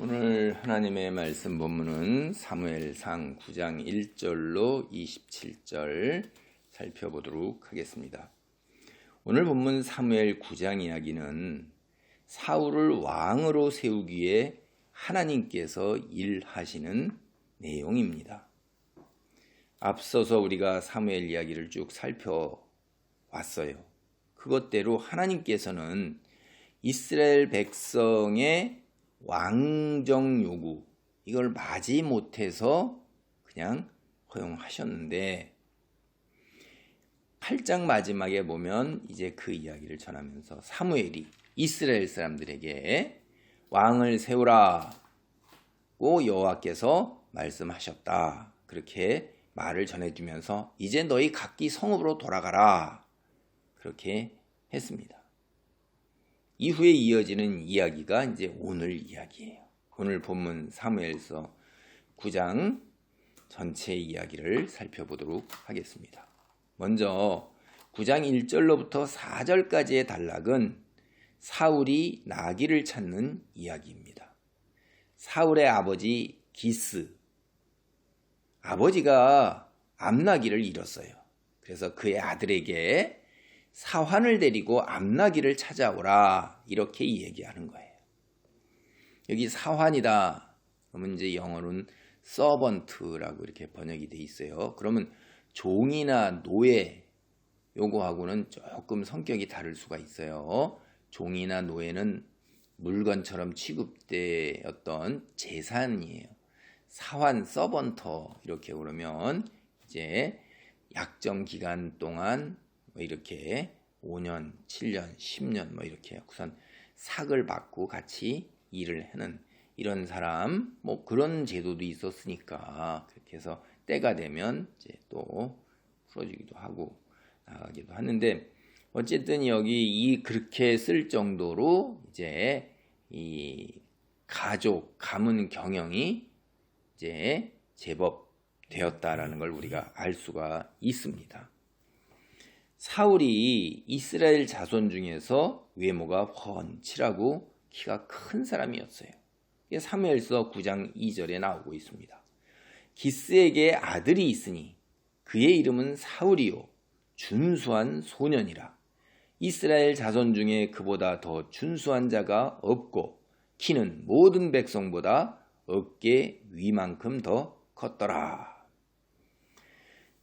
오늘 하나님의 말씀 본문은 사무엘상 9장 1절로 27절 살펴보도록 하겠습니다. 오늘 본문 사무엘 9장 이야기는 사울을 왕으로 세우기에 하나님께서 일하시는 내용입니다. 앞서서 우리가 사무엘 이야기를 쭉 살펴왔어요. 그것대로 하나님께서는 이스라엘 백성의 왕정 요구, 이걸 마지 못해서 그냥 허용하셨는데 8장 마지막에 보면 이제 그 이야기를 전하면서 사무엘이 이스라엘 사람들에게 왕을 세우라고 여호와께서 말씀하셨다. 그렇게 말을 전해주면서 이제 너희 각기 성읍으로 돌아가라. 그렇게 했습니다. 이후에 이어지는 이야기가 이제 오늘 이야기예요. 오늘 본문 사무엘서 9장 전체 이야기를 살펴보도록 하겠습니다. 먼저 9장 1절로부터 4절까지의 단락은 사울이 나귀를 찾는 이야기입니다. 사울의 아버지 기스, 아버지가 암나귀를 잃었어요. 그래서 그의 아들에게 사환을 데리고 암나귀를 찾아오라, 이렇게 얘기하는 거예요. 여기 사환이다 그러면 이제 영어로는 서번트라고 이렇게 번역이 돼 있어요. 그러면 종이나 노예, 요거하고는 조금 성격이 다를 수가 있어요. 종이나 노예는 물건처럼 취급되었던 재산이에요. 사환, 서번터 이렇게 그러면 이제 약정 기간 동안 이렇게 5년, 7년, 10년 이렇게 우선 삭을 받고 같이 일을 하는 이런 사람, 그런 제도도 있었으니까 그렇게 해서 때가 되면 이제 또 풀어주기도 하고 나가기도 하는데, 어쨌든 여기 그렇게 쓸 정도로 이제 이 가문 경영이 이제 제법 되었다라는 걸 우리가 알 수가 있습니다. 사울이 이스라엘 자손 중에서 외모가 훤칠하고 키가 큰 사람이었어요. 이게 사무엘서 9장 2절에 나오고 있습니다. 기스에게 아들이 있으니 그의 이름은 사울이요 준수한 소년이라. 이스라엘 자손 중에 그보다 더 준수한 자가 없고 키는 모든 백성보다 어깨 위만큼 더 컸더라.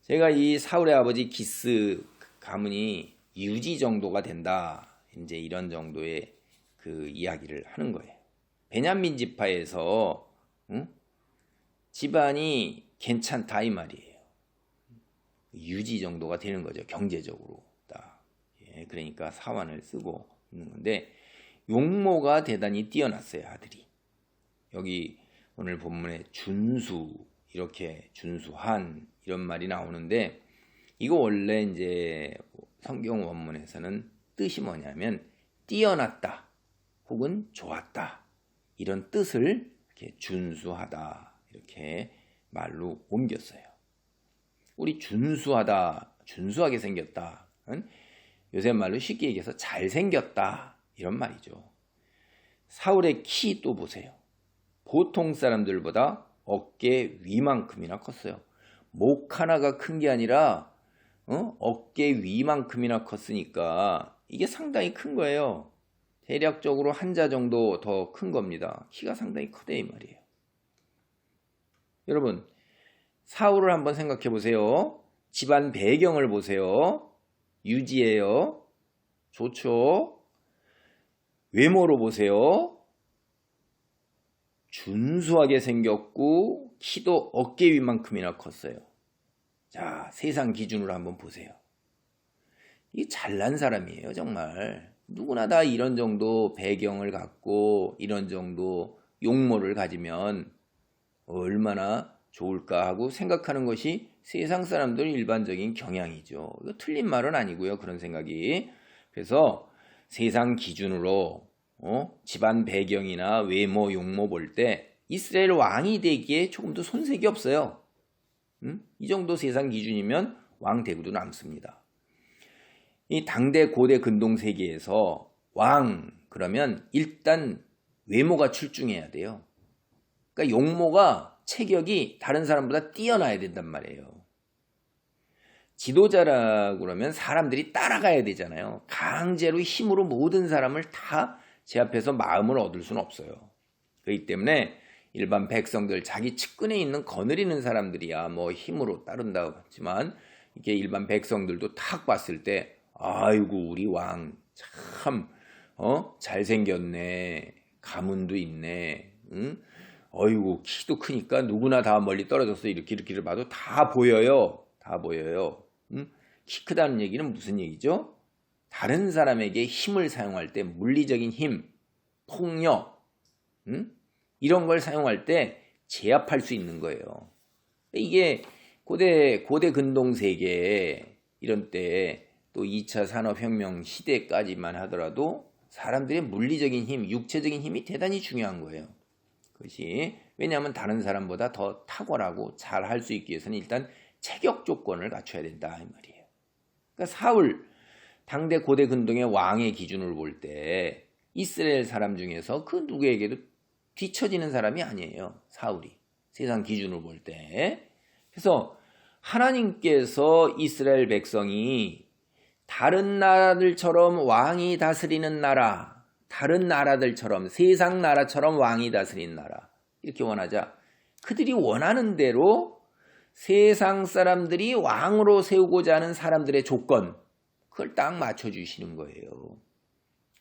제가 이 사울의 아버지 기스 가문이 유지 정도가 된다, 이제 이런 정도의 그 이야기를 하는 거예요. 베냐민 지파에서 집안이 괜찮다 이 말이에요. 유지 정도가 되는 거죠, 경제적으로. 예, 그러니까 사환을 쓰고 있는 건데, 용모가 대단히 뛰어났어요, 아들이. 여기 오늘 본문에 준수, 이렇게 준수한 이런 말이 나오는데, 이거 원래 이제 성경 원문에서는 뜻이 뭐냐면 뛰어났다 혹은 좋았다, 이런 뜻을 이렇게 준수하다 이렇게 말로 옮겼어요. 우리 준수하다, 준수하게 생겼다, 요새 말로 쉽게 얘기해서 잘생겼다, 이런 말이죠. 사울의 키 또 보세요. 보통 사람들보다 어깨 위만큼이나 컸어요. 목 하나가 큰 게 아니라 어깨 위만큼이나 컸으니까 이게 상당히 큰 거예요. 대략적으로 한자 정도 더 큰 겁니다. 키가 상당히 크대 이 말이에요. 여러분, 사울을 한번 생각해 보세요. 집안 배경을 보세요. 유지예요. 좋죠. 외모로 보세요. 준수하게 생겼고 키도 어깨 위만큼이나 컸어요. 자, 세상 기준으로 한번 보세요. 이 잘난 사람이에요, 정말. 누구나 다 이런 정도 배경을 갖고 이런 정도 용모를 가지면 얼마나 좋을까 하고 생각하는 것이 세상 사람들 일반적인 경향이죠. 이거 틀린 말은 아니고요, 그런 생각이. 그래서 세상 기준으로 집안 배경이나 외모, 용모 볼 때 이스라엘 왕이 되기에 조금 더 손색이 없어요. 이 정도 세상 기준이면 왕 대구도 남습니다. 이 당대 고대 근동 세계에서 왕 그러면 일단 외모가 출중해야 돼요. 그러니까 용모가 체격이 다른 사람보다 뛰어나야 된단 말이에요. 지도자라고 그러면 사람들이 따라가야 되잖아요. 강제로 힘으로 모든 사람을 다 제압해서 마음을 얻을 수는 없어요. 그렇기 때문에 일반 백성들, 자기 측근에 있는 거느리는 사람들이야 뭐 힘으로 따른다고 하지만 이게 일반 백성들도 탁 봤을 때 아이고 우리 왕 참 잘생겼네, 가문도 있네, 응? 어이구 키도 크니까 누구나 다 멀리 떨어져서 이렇게 봐도 다 보여요. 다 보여요. 응? 키 크다는 얘기는 무슨 얘기죠? 다른 사람에게 힘을 사용할 때 물리적인 힘, 폭력, 응? 이런 걸 사용할 때 제압할 수 있는 거예요. 이게 고대 근동세계 이런 때 또 2차 산업혁명 시대까지만 하더라도 사람들의 물리적인 힘, 육체적인 힘이 대단히 중요한 거예요. 그것이 왜냐하면 다른 사람보다 더 탁월하고 잘 할 수 있기 위해서는 일단 체격 조건을 갖춰야 된다 이 말이에요. 그러니까 사울, 당대 고대 근동의 왕의 기준을 볼 때 이스라엘 사람 중에서 그 누구에게도 뒤처지는 사람이 아니에요. 사울이. 세상 기준으로 볼 때. 그래서 하나님께서 이스라엘 백성이 다른 나라들처럼 왕이 다스리는 나라, 다른 나라들처럼 세상 나라처럼 왕이 다스리는 나라 이렇게 원하자 그들이 원하는 대로 세상 사람들이 왕으로 세우고자 하는 사람들의 조건 그걸 딱 맞춰주시는 거예요.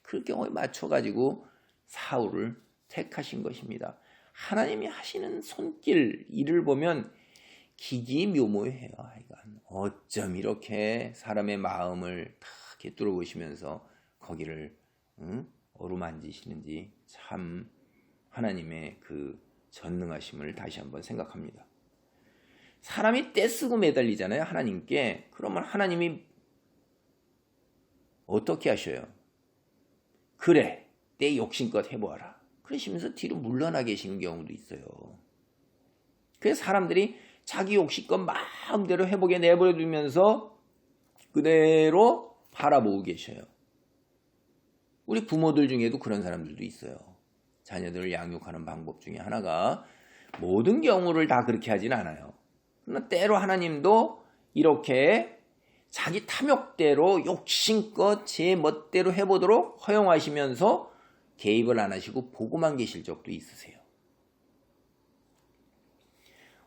그 경우에 맞춰가지고 사울을 택하신 것입니다. 하나님이 하시는 손길 일을 보면 기기묘모해요. 어쩜 이렇게 사람의 마음을 다 이렇게 뚫어보시면서 거기를 어루만지시는지 참 하나님의 그 전능하심을 다시 한번 생각합니다. 사람이 떼쓰고 매달리잖아요. 하나님께. 그러면 하나님이 어떻게 하셔요? 그래, 내 욕심껏 해보아라. 그러시면서 뒤로 물러나 계시는 경우도 있어요. 그래서 사람들이 자기 욕심껏 마음대로 해보게 내버려두면서 그대로 바라보고 계셔요. 우리 부모들 중에도 그런 사람들도 있어요. 자녀들을 양육하는 방법 중에 하나가 모든 경우를 다 그렇게 하진 않아요. 그러나 때로 하나님도 이렇게 자기 탐욕대로 욕심껏 제 멋대로 해보도록 허용하시면서 개입을 안 하시고 보고만 계실 적도 있으세요.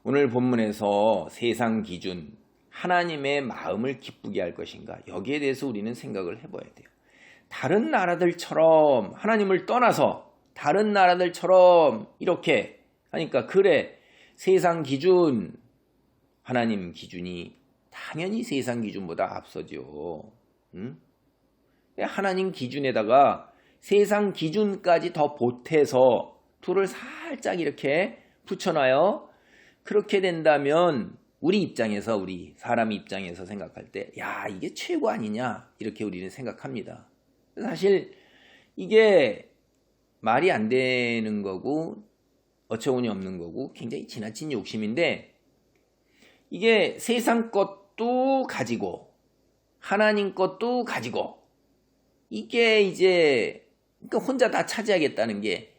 오늘 본문에서 세상 기준, 하나님의 마음을 기쁘게 할 것인가 여기에 대해서 우리는 생각을 해봐야 돼요. 다른 나라들처럼 하나님을 떠나서 다른 나라들처럼 이렇게 하니까 그래 세상 기준, 하나님 기준이 당연히 세상 기준보다 앞서죠. 하나님 기준에다가 세상 기준까지 더 보태서 둘을 살짝 이렇게 붙여놔요. 그렇게 된다면 우리 입장에서 우리 사람 입장에서 생각할 때 야 이게 최고 아니냐 이렇게 우리는 생각합니다. 사실 이게 말이 안 되는 거고 어처구니 없는 거고 굉장히 지나친 욕심인데 이게 세상 것도 가지고 하나님 것도 가지고 이게 이제 그러니까 혼자 다 차지하겠다는 게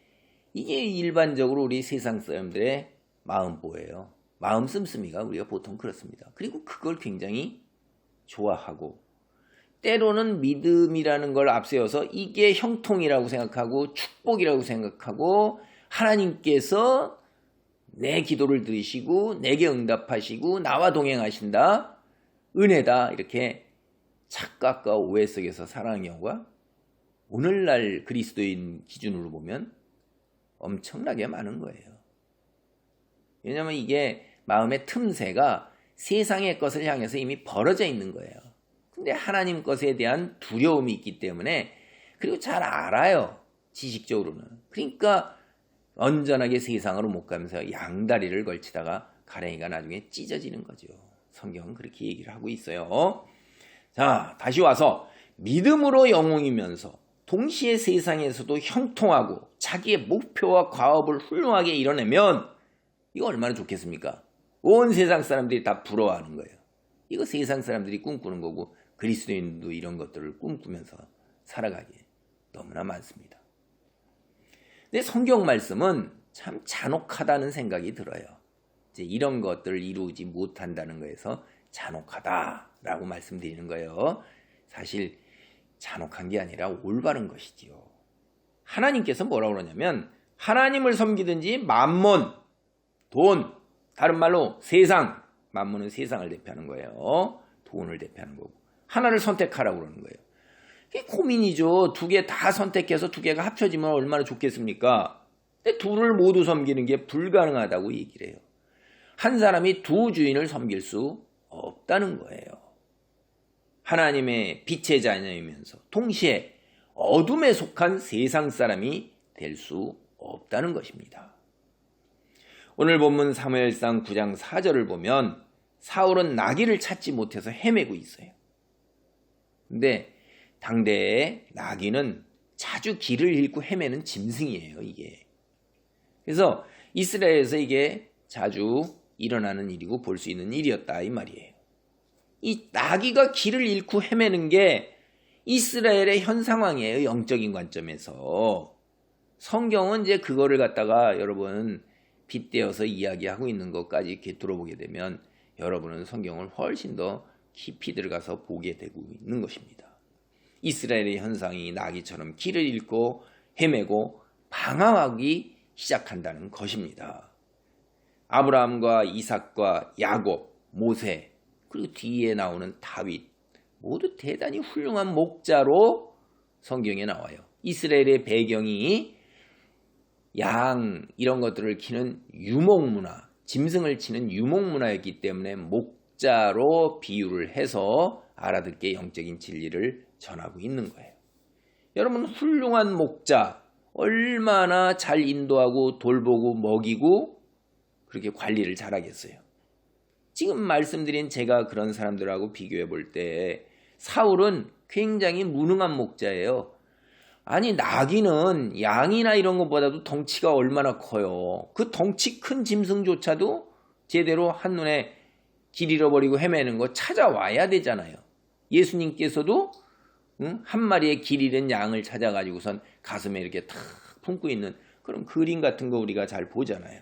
이게 일반적으로 우리 세상 사람들의 마음보예요. 마음 씀씀이가 우리가 보통 그렇습니다. 그리고 그걸 굉장히 좋아하고 때로는 믿음이라는 걸 앞세워서 이게 형통이라고 생각하고 축복이라고 생각하고 하나님께서 내 기도를 들으시고 내게 응답하시고 나와 동행하신다. 은혜다. 이렇게 착각과 오해 속에서 살아가는 경우가 오늘날 그리스도인 기준으로 보면 엄청나게 많은 거예요. 왜냐하면 이게 마음의 틈새가 세상의 것을 향해서 이미 벌어져 있는 거예요. 근데 하나님 것에 대한 두려움이 있기 때문에 그리고 잘 알아요. 지식적으로는. 그러니까 온전하게 세상으로 못 가면서 양다리를 걸치다가 가랭이가 나중에 찢어지는 거죠. 성경은 그렇게 얘기를 하고 있어요. 자, 다시 와서 믿음으로 영웅이면서 동시에 세상에서도 형통하고 자기의 목표와 과업을 훌륭하게 이뤄내면 이거 얼마나 좋겠습니까? 온 세상 사람들이 다 부러워하는 거예요. 이거 세상 사람들이 꿈꾸는 거고 그리스도인도 이런 것들을 꿈꾸면서 살아가기에 너무나 많습니다. 근데 성경 말씀은 참 잔혹하다는 생각이 들어요. 이제 이런 것들을 이루지 못한다는 거에서 잔혹하다라고 말씀드리는 거예요. 사실 잔혹한 게 아니라 올바른 것이지요. 하나님께서 뭐라고 그러냐면 하나님을 섬기든지 맘몬, 돈, 다른 말로 세상, 맘몬은 세상을 대표하는 거예요. 돈을 대표하는 거고 하나를 선택하라고 그러는 거예요. 이게 고민이죠. 두 개 다 선택해서 두 개가 합쳐지면 얼마나 좋겠습니까? 근데 둘을 모두 섬기는 게 불가능하다고 얘기를 해요. 한 사람이 두 주인을 섬길 수 없다는 거예요. 하나님의 빛의 자녀이면서 동시에 어둠에 속한 세상 사람이 될 수 없다는 것입니다. 오늘 본문 사무엘상 9장 4절을 보면 사울은 나귀를 찾지 못해서 헤매고 있어요. 근데 당대의 나귀는 자주 길을 잃고 헤매는 짐승이에요, 이게. 그래서 이스라엘에서 이게 자주 일어나는 일이고 볼 수 있는 일이었다 이 말이에요. 이 나귀가 길을 잃고 헤매는 게 이스라엘의 현 상황이에요. 영적인 관점에서. 성경은 이제 그거를 갖다가 여러분 빗대어서 이야기하고 있는 것까지 이렇게 들어보게 되면 여러분은 성경을 훨씬 더 깊이 들어가서 보게 되고 있는 것입니다. 이스라엘의 현상이 나귀처럼 길을 잃고 헤매고 방황하기 시작한다는 것입니다. 아브라함과 이삭과 야곱, 모세, 그리고 뒤에 나오는 다윗 모두 대단히 훌륭한 목자로 성경에 나와요. 이스라엘의 배경이 양 이런 것들을 키는 유목문화, 짐승을 치는 유목문화였기 때문에 목자로 비유를 해서 알아듣게 영적인 진리를 전하고 있는 거예요. 여러분 훌륭한 목자 얼마나 잘 인도하고 돌보고 먹이고 그렇게 관리를 잘하겠어요. 지금 말씀드린 제가 그런 사람들하고 비교해 볼 때 사울은 굉장히 무능한 목자예요. 아니 나귀는 양이나 이런 것보다도 덩치가 얼마나 커요. 그 덩치 큰 짐승조차도 제대로 한눈에 길 잃어버리고 헤매는 거 찾아와야 되잖아요. 예수님께서도 한 마리의 길 잃은 양을 찾아가지고선 가슴에 이렇게 탁 품고 있는 그런 그림 같은 거 우리가 잘 보잖아요.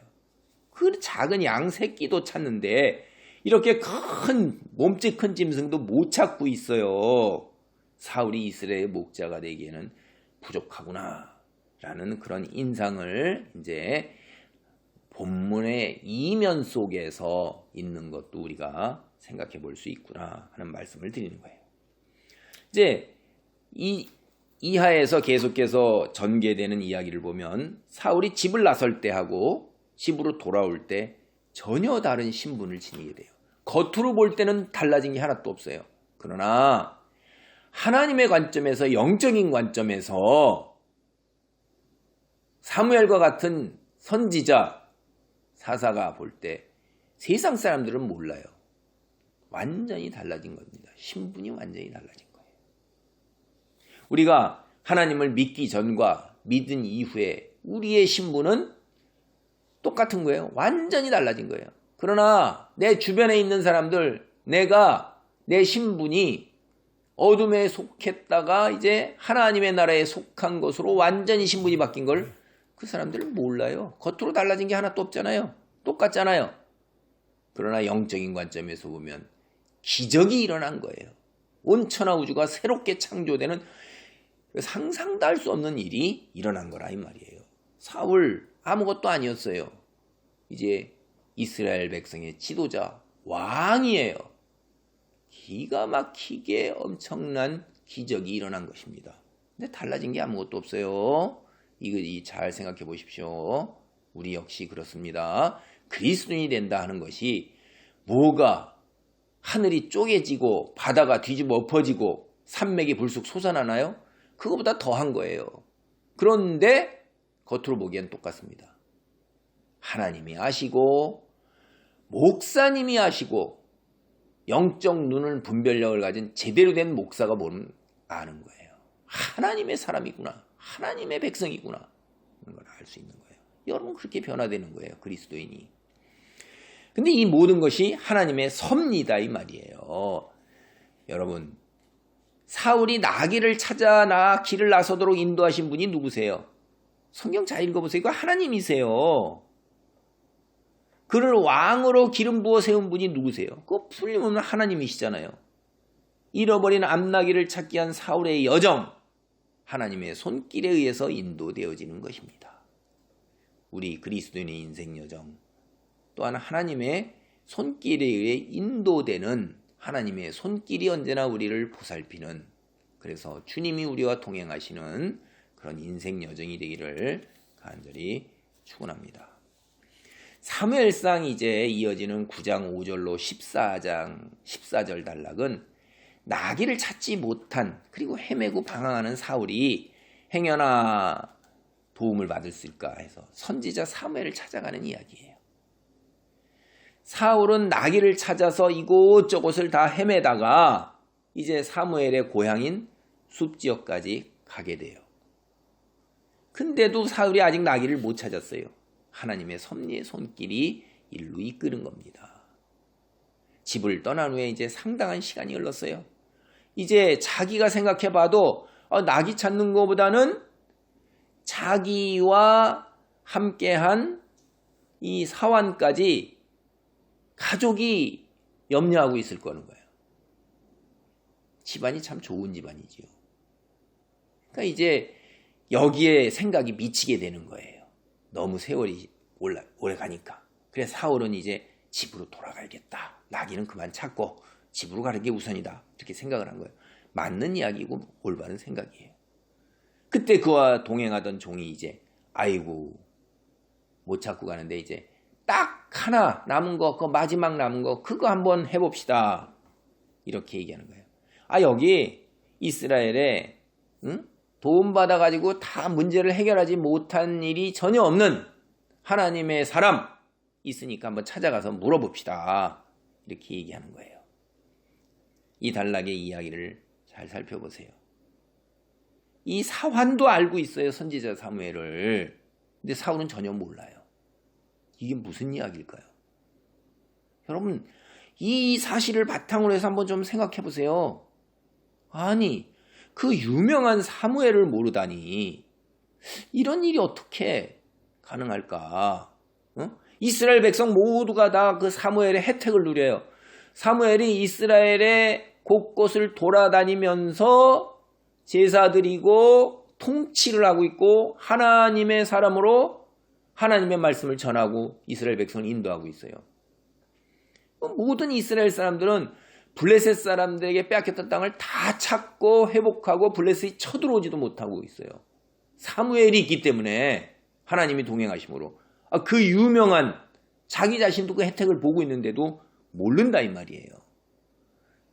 그 작은 양 새끼도 찾는데 이렇게 큰 몸집 큰 짐승도 못 찾고 있어요. 사울이 이스라엘의 목자가 되기에는 부족하구나 라는 그런 인상을 이제 본문의 이면 속에서 있는 것도 우리가 생각해 볼 수 있구나 하는 말씀을 드리는 거예요. 이제 이 이하에서 계속해서 전개되는 이야기를 보면 사울이 집을 나설 때 하고 집으로 돌아올 때 전혀 다른 신분을 지니게 돼요. 겉으로 볼 때는 달라진 게 하나도 없어요. 그러나 하나님의 관점에서 영적인 관점에서 사무엘과 같은 선지자 사사가 볼 때 세상 사람들은 몰라요. 완전히 달라진 겁니다. 신분이 완전히 달라진 거예요. 우리가 하나님을 믿기 전과 믿은 이후에 우리의 신분은 똑같은 거예요. 완전히 달라진 거예요. 그러나 내 주변에 있는 사람들, 내 신분이 어둠에 속했다가 이제 하나님의 나라에 속한 것으로 완전히 신분이 바뀐 걸 그 사람들은 몰라요. 겉으로 달라진 게 하나도 없잖아요. 똑같잖아요. 그러나 영적인 관점에서 보면 기적이 일어난 거예요. 온 천하 우주가 새롭게 창조되는 상상도 할 수 없는 일이 일어난 거라 이 말이에요. 사울 아무것도 아니었어요. 이제 이스라엘 백성의 지도자, 왕이에요. 기가 막히게 엄청난 기적이 일어난 것입니다. 근데 달라진 게 아무것도 없어요. 이거 잘 생각해 보십시오. 우리 역시 그렇습니다. 그리스도인이 된다 하는 것이 뭐가 하늘이 쪼개지고 바다가 뒤집어 엎어지고 산맥이 불쑥 솟아나나요? 그거보다 더한 거예요. 그런데 겉으로 보기엔 똑같습니다. 하나님이 아시고 목사님이 아시고 영적 눈을 분별력을 가진 제대로 된 목사가 보면 아는 거예요. 하나님의 사람이구나. 하나님의 백성이구나. 이런 걸 알 수 있는 거예요. 여러분 그렇게 변화되는 거예요. 그리스도인이. 근데 이 모든 것이 하나님의 섭니다 이 말이에요. 여러분 사울이 나귀를 찾아 길을 나서도록 인도하신 분이 누구세요? 성경 잘 읽어보세요. 이거 하나님이세요. 그를 왕으로 기름 부어 세운 분이 누구세요? 그거 풀림없는 하나님이시잖아요. 잃어버린 암나귀를 찾기 위한 사울의 여정, 하나님의 손길에 의해서 인도되어지는 것입니다. 우리 그리스도인의 인생 여정 또한 하나님의 손길에 의해 인도되는 하나님의 손길이 언제나 우리를 보살피는, 그래서 주님이 우리와 동행하시는 그런 인생 여정이 되기를 간절히 축원합니다. 사무엘상 이제 이어지는 9장 5절로 14장 14절 단락은 나귀를 찾지 못한 그리고 헤매고 방황하는 사울이 행여나 도움을 받을 수 있을까 해서 선지자 사무엘을 찾아가는 이야기예요. 사울은 나귀를 찾아서 이곳저곳을 다 헤매다가 이제 사무엘의 고향인 숲지역까지 가게 돼요. 근데도 사울이 아직 나귀를 못 찾았어요. 하나님의 섭리의 손길이 일로 이끄는 겁니다. 집을 떠난 후에 이제 상당한 시간이 흘렀어요. 이제 자기가 생각해봐도 나귀 찾는 것보다는 자기와 함께한 이 사환까지 가족이 염려하고 있을 거는 거예요. 집안이 참 좋은 집안이지요. 그러니까 이제 여기에 생각이 미치게 되는 거예요. 너무 세월이 오래 가니까. 그래서 사울은 이제 집으로 돌아가야겠다. 나귀는 그만 찾고 집으로 가는 게 우선이다. 이렇게 생각을 한 거예요. 맞는 이야기고 올바른 생각이에요. 그때 그와 동행하던 종이 이제 아이고 못 찾고 가는데 이제 딱 하나 남은 거, 그 마지막 남은 거 그거 한번 해봅시다. 이렇게 얘기하는 거예요. 여기 이스라엘에 도움받아가지고 다 문제를 해결하지 못한 일이 전혀 없는 하나님의 사람 있으니까 한번 찾아가서 물어봅시다. 이렇게 얘기하는 거예요. 이 단락의 이야기를 잘 살펴보세요. 이 사환도 알고 있어요. 선지자 사무엘을. 근데 사울은 전혀 몰라요. 이게 무슨 이야기일까요? 여러분, 이 사실을 바탕으로 해서 한번 좀 생각해 보세요. 아니, 그 유명한 사무엘을 모르다니 이런 일이 어떻게 가능할까? 이스라엘 백성 모두가 다 그 사무엘의 혜택을 누려요. 사무엘이 이스라엘의 곳곳을 돌아다니면서 제사 드리고 통치를 하고 있고 하나님의 사람으로 하나님의 말씀을 전하고 이스라엘 백성을 인도하고 있어요. 모든 이스라엘 사람들은 블레셋 사람들에게 빼앗겼던 땅을 다 찾고 회복하고 블레셋이 쳐들어오지도 못하고 있어요. 사무엘이 있기 때문에 하나님이 동행하심으로 그 유명한 자기 자신도 그 혜택을 보고 있는데도 모른다 이 말이에요.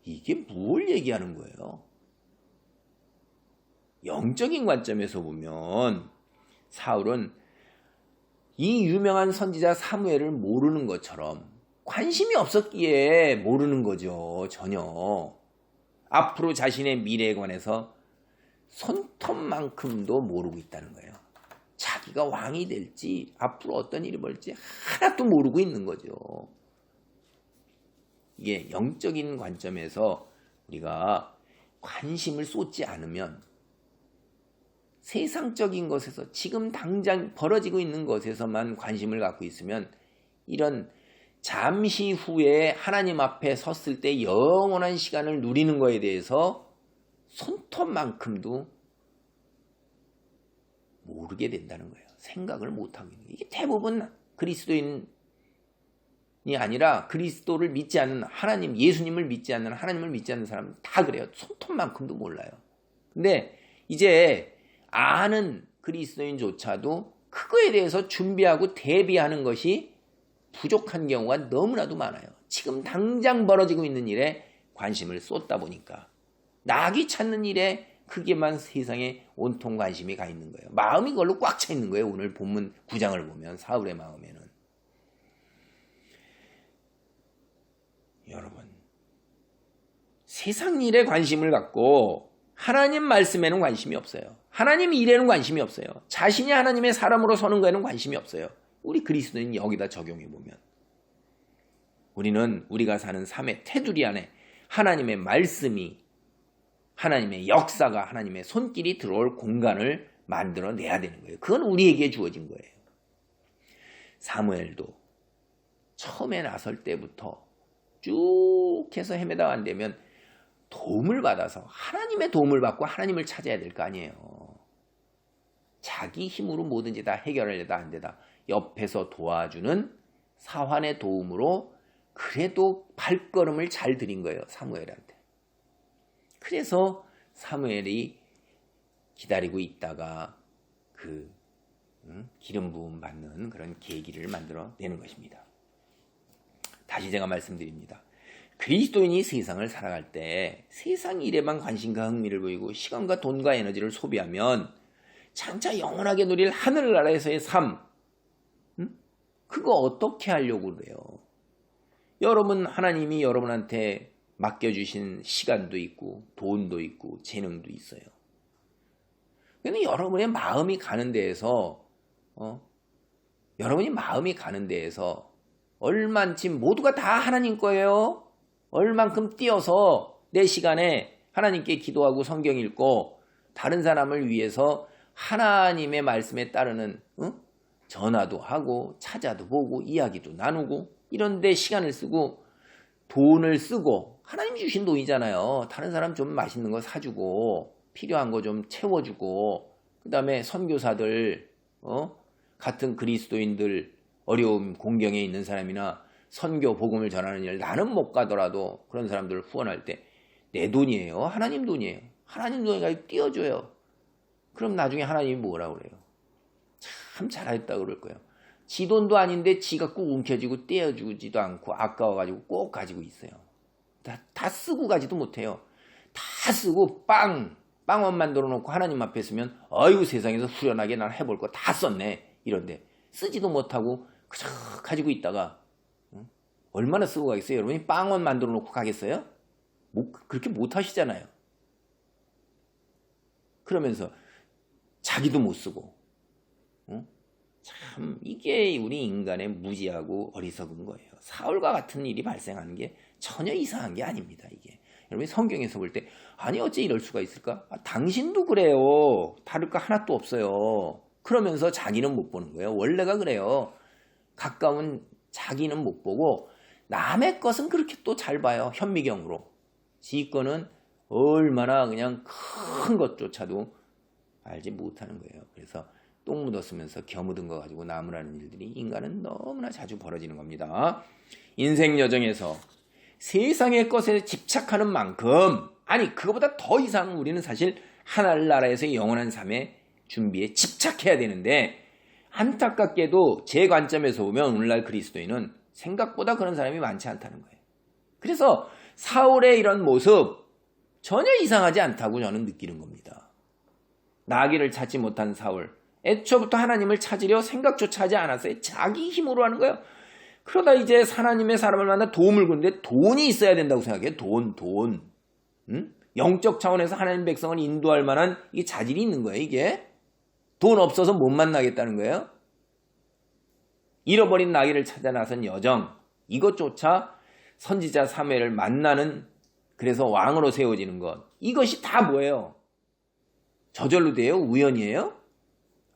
이게 뭘 얘기하는 거예요? 영적인 관점에서 보면 사울은 이 유명한 선지자 사무엘을 모르는 것처럼 관심이 없었기에 모르는 거죠. 전혀. 앞으로 자신의 미래에 관해서 손톱만큼도 모르고 있다는 거예요. 자기가 왕이 될지 앞으로 어떤 일이 벌지 하나도 모르고 있는 거죠. 이게 영적인 관점에서 우리가 관심을 쏟지 않으면 세상적인 것에서 지금 당장 벌어지고 있는 것에서만 관심을 갖고 있으면 이런 잠시 후에 하나님 앞에 섰을 때 영원한 시간을 누리는 것에 대해서 손톱만큼도 모르게 된다는 거예요. 생각을 못하고 있는 거예요. 이게 대부분 그리스도인이 아니라 그리스도를 믿지 않는 하나님, 예수님을 믿지 않는 하나님을 믿지 않는 사람은 다 그래요. 손톱만큼도 몰라요. 근데 이제 아는 그리스도인조차도 그거에 대해서 준비하고 대비하는 것이 부족한 경우가 너무나도 많아요. 지금 당장 벌어지고 있는 일에 관심을 쏟다 보니까 나귀 찾는 일에 크게만 세상에 온통 관심이 가 있는 거예요. 마음이 그걸로 꽉 차 있는 거예요. 오늘 본문 9장을 보면 사울의 마음에는. 여러분, 세상 일에 관심을 갖고 하나님 말씀에는 관심이 없어요. 하나님 일에는 관심이 없어요. 자신이 하나님의 사람으로 서는 거에는 관심이 없어요. 우리 그리스도인 여기다 적용해 보면 우리는 우리가 사는 삶의 테두리 안에 하나님의 말씀이, 하나님의 역사가, 하나님의 손길이 들어올 공간을 만들어내야 되는 거예요. 그건 우리에게 주어진 거예요. 사무엘도 처음에 나설 때부터 쭉 해서 헤매다 안 되면 도움을 받아서 하나님의 도움을 받고 하나님을 찾아야 될 거 아니에요. 자기 힘으로 뭐든지 다 해결하려다 안 되다 옆에서 도와주는 사환의 도움으로 그래도 발걸음을 잘 들인 거예요. 사무엘한테. 그래서 사무엘이 기다리고 있다가 그 기름 부음 받는 그런 계기를 만들어내는 것입니다. 다시 제가 말씀드립니다. 그리스도인이 세상을 살아갈 때 세상 일에만 관심과 흥미를 보이고 시간과 돈과 에너지를 소비하면 장차 영원하게 누릴 하늘나라에서의 삶, 그거 어떻게 하려고 그래요? 여러분, 하나님이 여러분한테 맡겨주신 시간도 있고 돈도 있고 재능도 있어요. 근데 여러분의 마음이 가는 데에서 여러분이 마음이 가는 데에서 얼만큼 모두가 다 하나님 거예요. 얼만큼 뛰어서 내 시간에 하나님께 기도하고 성경 읽고 다른 사람을 위해서 하나님의 말씀에 따르는 전화도 하고 찾아도 보고 이야기도 나누고 이런 데 시간을 쓰고 돈을 쓰고 하나님이 주신 돈이잖아요. 다른 사람 좀 맛있는 거 사주고 필요한 거 좀 채워주고 그 다음에 선교사들 같은 그리스도인들 어려움 공경에 있는 사람이나 선교 복음을 전하는 일 나는 못 가더라도 그런 사람들을 후원할 때 내 돈이에요. 하나님 돈이에요. 하나님 돈이 띄워줘요. 그럼 나중에 하나님이 뭐라고 그래요? 참 잘했다 그럴 거예요. 지 돈도 아닌데 지가 꼭 움켜쥐고 떼어주지도 않고 아까워가지고 꼭 가지고 있어요. 다 쓰고 가지도 못해요. 다 쓰고 빵원 만들어 놓고 하나님 앞에 쓰면 아이고 세상에서 후련하게 난 해볼 거 다 썼네. 이런데 쓰지도 못하고 그저 가지고 있다가 얼마나 쓰고 가겠어요? 여러분이 빵원 만들어 놓고 가겠어요? 그렇게 못 하시잖아요. 그러면서 자기도 못 쓰고 참 이게 우리 인간의 무지하고 어리석은 거예요. 사울과 같은 일이 발생하는 게 전혀 이상한 게 아닙니다. 이게 여러분이 성경에서 볼 때 아니 어째 이럴 수가 있을까? 당신도 그래요. 다를 거 하나도 없어요. 그러면서 자기는 못 보는 거예요. 원래가 그래요. 가까운 자기는 못 보고 남의 것은 그렇게 또 잘 봐요. 현미경으로. 지 거는 얼마나 그냥 큰 것조차도 알지 못하는 거예요. 그래서 똥 묻었으면서 겨 묻은 거 가지고 나무라는 일들이 인간은 너무나 자주 벌어지는 겁니다. 인생 여정에서 세상의 것에 집착하는 만큼 아니 그거보다 더 이상 우리는 사실 하늘나라에서의 영원한 삶의 준비에 집착해야 되는데 안타깝게도 제 관점에서 보면 오늘날 그리스도인은 생각보다 그런 사람이 많지 않다는 거예요. 그래서 사울의 이런 모습 전혀 이상하지 않다고 저는 느끼는 겁니다. 나귀를 찾지 못한 사울 애초부터 하나님을 찾으려 생각조차 하지 않았어요. 자기 힘으로 하는 거예요. 그러다 이제 하나님의 사람을 만나 도움을 구는데 돈이 있어야 된다고 생각해요. 돈. 영적 차원에서 하나님 백성을 인도할 만한 이게 자질이 있는 거예요. 이게 돈 없어서 못 만나겠다는 거예요. 잃어버린 나귀를 찾아 나선 여정 이것조차 선지자 사무엘을 만나는 그래서 왕으로 세워지는 것 이것이 다 뭐예요? 저절로 돼요? 우연이에요?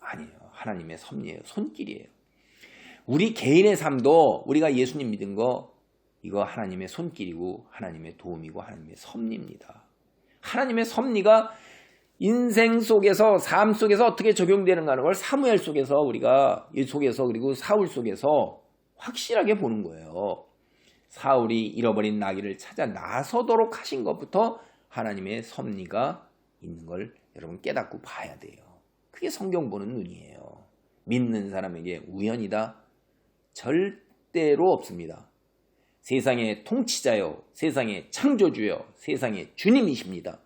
아니에요. 하나님의 섭리예요. 손길이에요. 우리 개인의 삶도 우리가 예수님 믿은 거 이거 하나님의 손길이고 하나님의 도움이고 하나님의 섭리입니다. 하나님의 섭리가 인생 속에서 삶 속에서 어떻게 적용되는가 하는 걸 사무엘 속에서 우리가 이 속에서 그리고 사울 속에서 확실하게 보는 거예요. 사울이 잃어버린 나귀를 찾아 나서도록 하신 것부터 하나님의 섭리가 있는 걸 여러분 깨닫고 봐야 돼요. 그게 성경 보는 눈이에요. 믿는 사람에게 우연이다? 절대로 없습니다. 세상의 통치자요, 세상의 창조주요, 세상의 주님이십니다.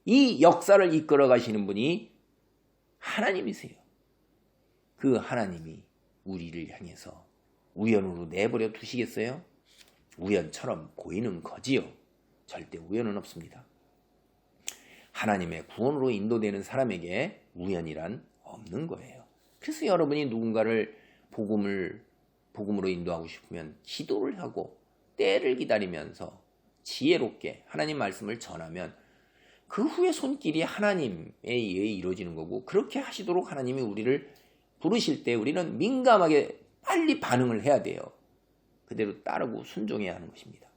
이 역사를 이끌어 가시는 분이 하나님이세요. 그 하나님이 우리를 향해서 우연으로 내버려 두시겠어요? 우연처럼 보이는 거지요. 절대 우연은 없습니다. 하나님의 구원으로 인도되는 사람에게 우연이란 없는 거예요. 그래서 여러분이 누군가를 복음으로 인도하고 싶으면 기도를 하고 때를 기다리면서 지혜롭게 하나님 말씀을 전하면 그 후에 손길이 하나님에 의해 이루어지는 거고, 그렇게 하시도록 하나님이 우리를 부르실 때 우리는 민감하게 빨리 반응을 해야 돼요. 그대로 따르고 순종해야 하는 것입니다.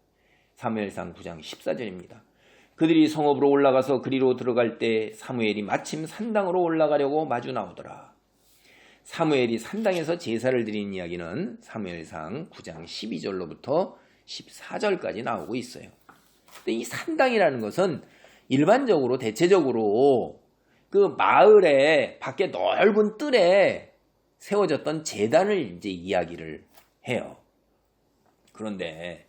사무엘상 9장 14절입니다. 그들이 성읍으로 올라가서 그리로 들어갈 때 사무엘이 마침 산당으로 올라가려고 마주 나오더라. 사무엘이 산당에서 제사를 드린 이야기는 사무엘상 9장 12절로부터 14절까지 나오고 있어요. 근데 이 산당이라는 것은 일반적으로 대체적으로 그 마을의 밖에 넓은 뜰에 세워졌던 제단을 이제 이야기를 해요. 그런데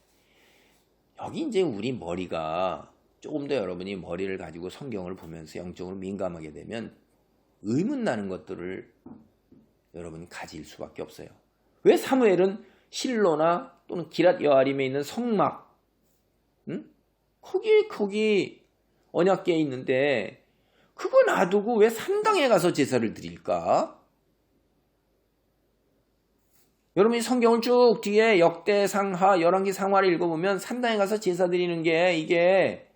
여기 이제 우리 머리가 조금 더 여러분이 머리를 가지고 성경을 보면서 영적으로 민감하게 되면 의문 나는 것들을 여러분이 가질 수밖에 없어요. 왜 사무엘은 실로나 또는 기랏 여아림에 있는 성막, 거기 언약궤에 있는데 그거 놔두고 왜 산당에 가서 제사를 드릴까? 여러분이 성경을 쭉 뒤에 역대상하, 열왕기상하를 읽어보면 산당에 가서 제사 드리는 게 이게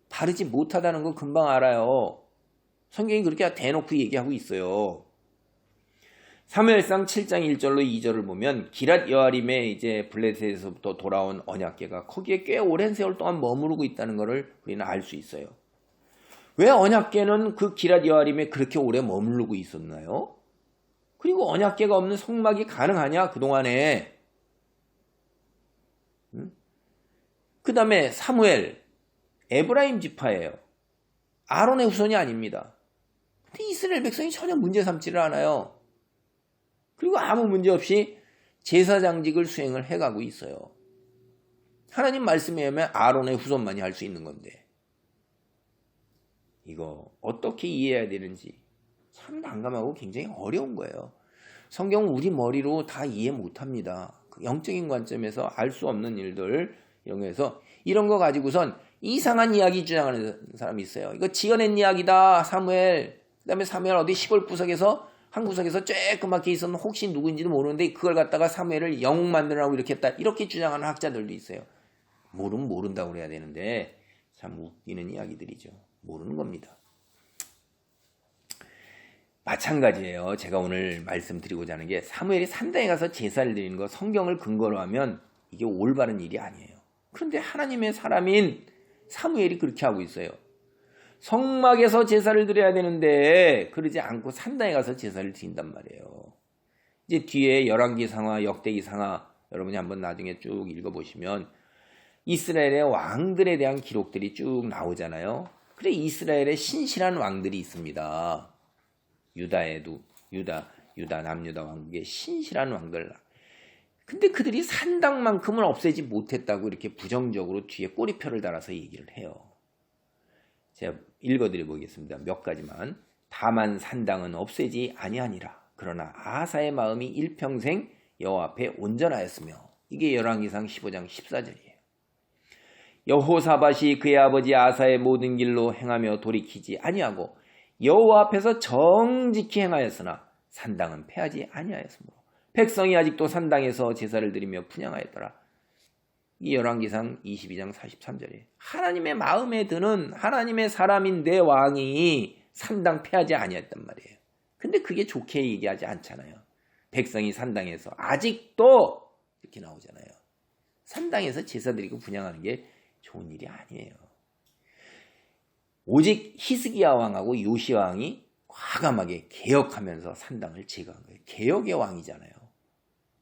바르지 못하다는 거 금방 알아요. 성경이 그렇게 대놓고 얘기하고 있어요. 사무엘상 7장 1절로 2절을 보면 기랏 여아림에 이제 블레셋에서부터 돌아온 언약궤가 거기에 꽤 오랜 세월 동안 머무르고 있다는 것을 우리는 알 수 있어요. 왜 언약궤는 그 기랏 여아림에 그렇게 오래 머무르고 있었나요? 그리고 언약궤가 없는 성막이 가능하냐 그동안에? 그 다음에 사무엘, 에브라임 지파예요. 아론의 후손이 아닙니다. 근데 이스라엘 백성이 전혀 문제 삼지를 않아요. 그리고 아무 문제 없이 제사장직을 수행을 해가고 있어요. 하나님 말씀에 의하면 아론의 후손만이 할 수 있는 건데 이거 어떻게 이해해야 되는지 참 난감하고 굉장히 어려운 거예요. 성경은 우리 머리로 다 이해 못합니다. 영적인 관점에서 알 수 없는 일들 이런 거에서 이런 거 가지고선 이상한 이야기 주장하는 사람이 있어요. 이거 지어낸 이야기다 사무엘. 그 다음에 사무엘 어디 시골 구석에서 한 구석에서 쬐끄맣게 있었는 혹시 누구인지도 모르는데 그걸 갖다가 사무엘을 영웅 만들라고 이렇게 했다. 이렇게 주장하는 학자들도 있어요. 모르면 모른다고 그래야 되는데 참 웃기는 이야기들이죠. 모르는 겁니다. 마찬가지예요. 제가 오늘 말씀드리고자 하는 게 사무엘이 산당에 가서 제사를 드리는 거 성경을 근거로 하면 이게 올바른 일이 아니에요. 그런데 하나님의 사람인 사무엘이 그렇게 하고 있어요. 성막에서 제사를 드려야 되는데 그러지 않고 산당에 가서 제사를 드린단 말이에요. 이제 뒤에 열왕기상하, 역대기상하 여러분이 한번 나중에 쭉 읽어보시면 이스라엘의 왕들에 대한 기록들이 쭉 나오잖아요. 그래 이스라엘에 신실한 왕들이 있습니다. 유다에도 유다 남유다 왕국에 신실한 왕들. 근데 그들이 산당만큼은 없애지 못했다고 이렇게 부정적으로 뒤에 꼬리표를 달아서 얘기를 해요. 제가 읽어드려 보겠습니다. 몇 가지만. 다만 산당은 없애지 아니하니라. 그러나 아사의 마음이 일평생 여호와 앞에 온전하였으며 이게 열왕기상 15장 14절이에요. 여호사밧이 그의 아버지 아사의 모든 길로 행하며 돌이키지 아니하고 여호와 앞에서 정직히 행하였으나 산당은 패하지 아니하였으므로 백성이 아직도 산당에서 제사를 드리며 분향하였더라. 이 열왕기상 22장 43절이에요. 하나님의 마음에 드는 하나님의 사람인 내 왕이 산당 패하지 아니했단 말이에요. 근데 그게 좋게 얘기하지 않잖아요. 백성이 산당에서 아직도 이렇게 나오잖아요. 산당에서 제사 드리고 분향하는 게 좋은 일이 아니에요. 오직 히스기야 왕하고 요시야 왕이 과감하게 개혁하면서 산당을 제거한 거예요. 개혁의 왕이잖아요.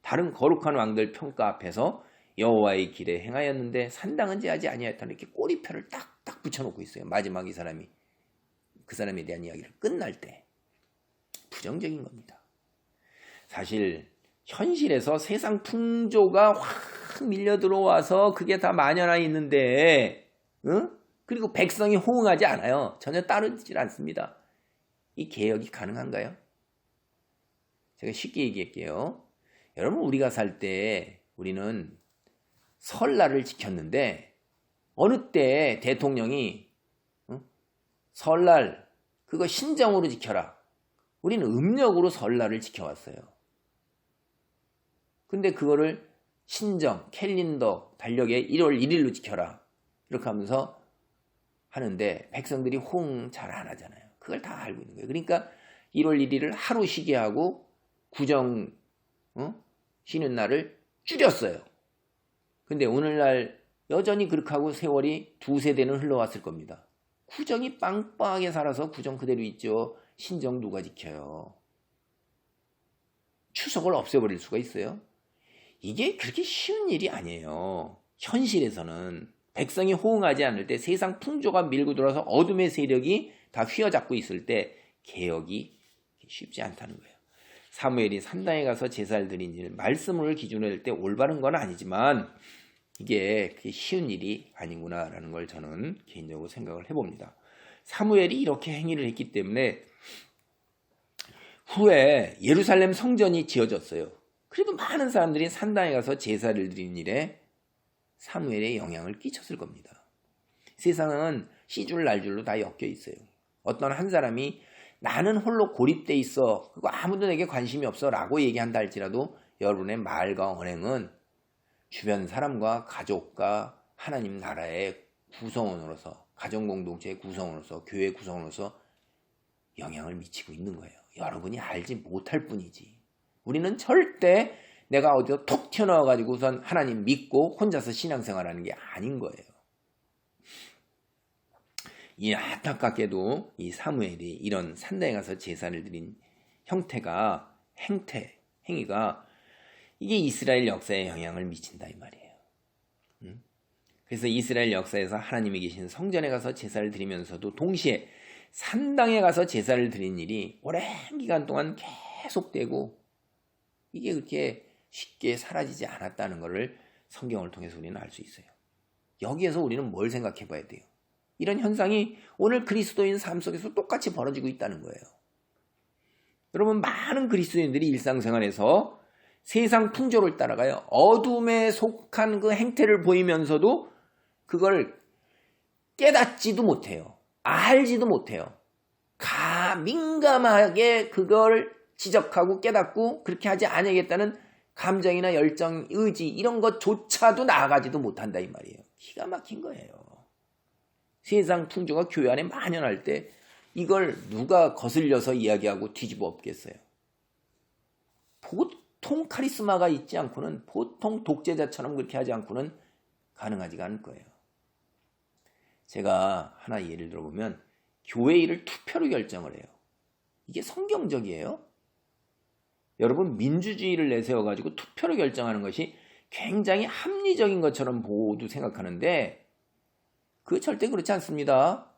다른 거룩한 왕들 평가 앞에서 여호와의 길에 행하였는데 산당은 제하지 아니하였다. 이렇게 꼬리표를 딱딱 붙여놓고 있어요. 마지막 이 사람이 그 사람에 대한 이야기를 끝날 때 부정적인 겁니다. 사실 현실에서 세상 풍조가 확 밀려 들어와서 그게 다 만연해 있는데 그리고 백성이 호응하지 않아요. 전혀 따르질 않습니다. 이 개혁이 가능한가요? 제가 쉽게 얘기할게요. 여러분 우리가 살 때 우리는 설날을 지켰는데 어느 때 대통령이 설날 그거 신정으로 지켜라. 우리는 음력으로 설날을 지켜왔어요. 근데 그거를 신정, 캘린더, 달력에 1월 1일로 지켜라. 이렇게 하면서 하는데 백성들이 호응 잘 안 하잖아요. 그걸 다 알고 있는 거예요. 그러니까 1월 1일을 하루 쉬게 하고 구정 쉬는 날을 줄였어요. 근데 오늘날 여전히 그렇게 하고 세월이 두세 대는 흘러왔을 겁니다. 구정이 빵빵하게 살아서 구정 그대로 있죠. 신정 누가 지켜요? 추석을 없애버릴 수가 있어요? 이게 그렇게 쉬운 일이 아니에요. 현실에서는 백성이 호응하지 않을 때 세상 풍조가 밀고 들어와서 어둠의 세력이 다 휘어잡고 있을 때 개혁이 쉽지 않다는 거예요. 사무엘이 산당에 가서 제사를 드린 일, 말씀을 기준으로 할 때 올바른 건 아니지만 이게 그렇게 쉬운 일이 아니구나라는 걸 저는 개인적으로 생각을 해봅니다. 사무엘이 이렇게 행위를 했기 때문에 후에 예루살렘 성전이 지어졌어요. 그래도 많은 사람들이 산당에 가서 제사를 드리는 일에 사무엘의 영향을 끼쳤을 겁니다. 세상은 씨줄 날줄로 다 엮여 있어요. 어떤 한 사람이 나는 홀로 고립돼 있어. 그거 아무도 내게 관심이 없어 라고 얘기한다 할지라도 여러분의 말과 언행은 주변 사람과 가족과 하나님 나라의 구성원으로서 가정공동체의 구성원으로서 교회 구성원으로서 영향을 미치고 있는 거예요. 여러분이 알지 못할 뿐이지. 우리는 절대 내가 어디서 톡 튀어나와가지고 우선 하나님 믿고 혼자서 신앙생활하는 게 아닌 거예요. 이 안타깝게도 이 사무엘이 이런 산당에 가서 제사를 드린 행위가 이게 이스라엘 역사에 영향을 미친다 이 말이에요. 그래서 이스라엘 역사에서 하나님이 계신 성전에 가서 제사를 드리면서도 동시에 산당에 가서 제사를 드린 일이 오랜 기간 동안 계속되고 이게 그렇게 쉽게 사라지지 않았다는 것을 성경을 통해서 우리는 알 수 있어요. 여기에서 우리는 뭘 생각해 봐야 돼요? 이런 현상이 오늘 그리스도인 삶 속에서 똑같이 벌어지고 있다는 거예요. 여러분, 많은 그리스도인들이 일상생활에서 세상 풍조를 따라가요. 어둠에 속한 그 행태를 보이면서도 그걸 깨닫지도 못해요. 알지도 못해요. 민감하게 그걸 지적하고 깨닫고 그렇게 하지 않으겠다는 감정이나 열정, 의지 이런 것조차도 나아가지도 못한다 이 말이에요. 기가 막힌 거예요. 세상 풍조가 교회 안에 만연할 때 이걸 누가 거슬려서 이야기하고 뒤집어 엎겠어요. 보통 카리스마가 있지 않고는 보통 독재자처럼 그렇게 하지 않고는 가능하지가 않을 거예요. 제가 하나 예를 들어보면 교회 일을 투표로 결정을 해요. 이게 성경적이에요? 여러분 민주주의를 내세워가지고 투표로 결정하는 것이 굉장히 합리적인 것처럼 모두 생각하는데 그거 절대 그렇지 않습니다.